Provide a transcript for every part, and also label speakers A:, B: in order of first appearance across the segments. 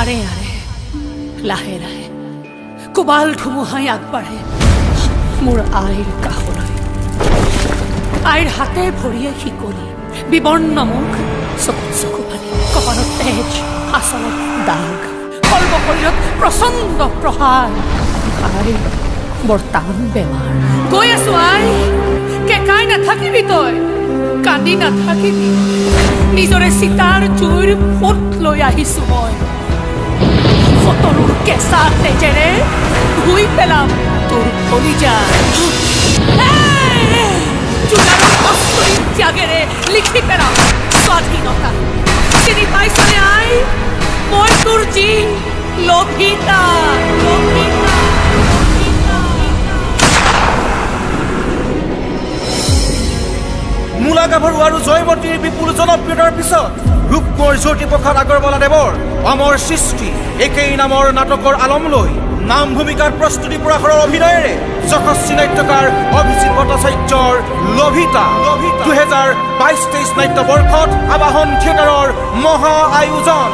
A: আৰে আৰে লাহে লাহে কোবাল ধুমুহাই আগবাঢ়ে মোৰ আইৰ কাষলৈ। আইৰ হাতে ভৰিয়ে শিকলি, বিবৰ্ণ মুখ, চকুত চকু পানী, কপালত তেজ, আচলত দাগ, সৰ্ব শৰীৰত প্ৰচণ্ড প্ৰহাৰ। আইৰ বৰ টান বেমাৰ। গৈ আছো আই, কেকাই নাথাকিবি তই, কান্দি নাথাকিবি। নিজৰে চিতাৰ জুইৰ ফুট লৈ আহিছো মই। ফটৰুৰ কেঁচা তেজেৰে ধুই পেলাম তোৰ কলিজা। জোনাৰৰ কষ্টৰি ত্যাগেৰে লিখি পেলাম স্বাধীনতা। চিনি পাইছনে আই, মই তোৰ যি লভিতা।
B: মূলা গাভৰু আৰু জয়মতীৰ বিপুল জনপ্ৰিয়তাৰ পিছত ৰূপকোঁৱৰ জ্যোতিপ্ৰসাদ আগৰৱালাদেৱৰ অমৰ সৃষ্টি একেই নামৰ নাটকৰ আলম লৈ নাম ভূমিকাৰ প্ৰস্তুতি পৰাশৰৰ অভিনয়েৰে যশস্বী নাট্যকাৰ অভিজিৎ ভট্টাচাৰ্যৰ লভিতা 2022-23 নাট্যবৰ্ষত আবাহন থিয়েটাৰৰ মহা আয়োজন।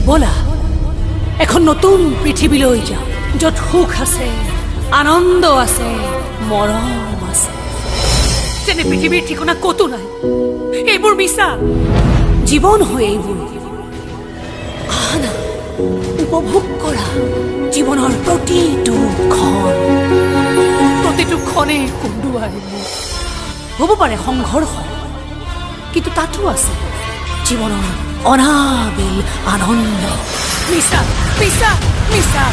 A: ব'লা এখন নতুন পৃথিৱীলৈ যাওঁ, য'ত সুখ আছে, আনন্দ আছে, মৰম আছে। যেনে পৃথিৱীৰ ঠিকনা ক'তো নাই। এইবোৰ মিছা জীৱন হয়। এইবোৰ উপভোগ কৰা জীৱনৰ প্ৰতিটো ক্ষণে কন্দুৱাই মোক। হ'ব পাৰে সংঘৰ্ষ, কিন্তু তাতো আছে জীৱনৰ অনাবিল আনন্দ। মিছা মিছা মিছা,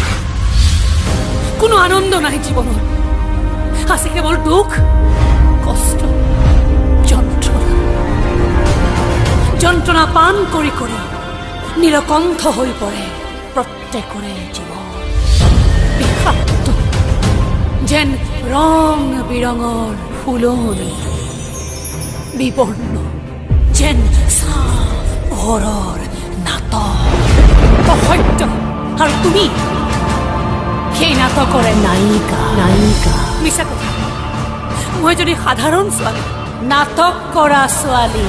A: কোনো আনন্দ নাই জীৱনত। আছে কেৱল দুখ, কষ্ট, যন্ত্ৰণা পান কৰি কৰি নীলকণ্ঠ হৈ পৰে প্ৰত্যেকৰে জীৱন। বিষাক্ত যেন ৰং বিৰঙৰ ফুলনি, বিবৰ্ণ যেন ঘৰৰ নাটক। অসত্য আৰু তুমি সেই নাটকৰে নায়িকা। মিছা কথা। মই যদি সাধাৰণ ছোৱালী, নাটক কৰা ছোৱালী।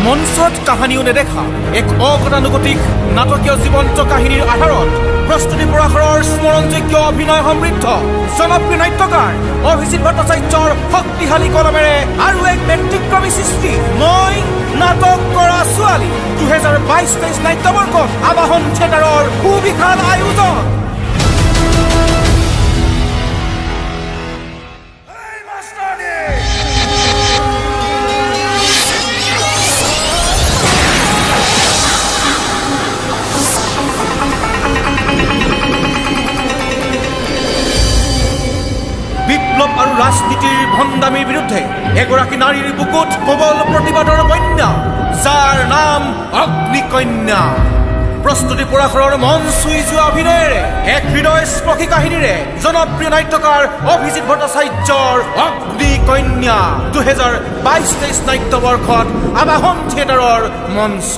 B: মঞ্চত কাহানিও নেদেখা এক অগতানুগতিক নাটকীয় জীৱন্ত কাহিনীৰ আধাৰত প্ৰস্তুতি পৰাশৰৰ স্মৰণযোগ্য অভিনয় সমৃদ্ধ জনপ্ৰিয় নাট্যকাৰ অভিজিৎ ভট্টাচাৰ্যৰ শক্তিশালী কলমেৰে আৰু এক ব্যতিক্ৰমী সৃষ্টি মই নাটক কৰা ছোৱালী 2022-23 নাট্যবৰ্ষত আবাহন থিয়েটাৰৰ সুবিশাল আয়োজন। বিপ্লৱ আৰু ৰাজনীতিৰ ভণ্ডামীৰ বিৰুদ্ধে এগৰাকী নাৰীৰ বুকুত প্ৰবল প্ৰতিবাদৰ বন্যা, যাৰ নাম অগ্নিকন্যা। প্ৰস্তুতি পৰাশৰৰ মন চুই যোৱা অভিনয়েৰে এক হৃদয়স্পৰ্শী কাহিনীৰে জনপ্ৰিয় নাট্যকাৰ অভিজিৎ ভট্টাচাৰ্যৰ অগ্নিকন্যা 2022-23 নাট্যবৰ্ষত আবাহন থিয়েটাৰৰ মঞ্চ।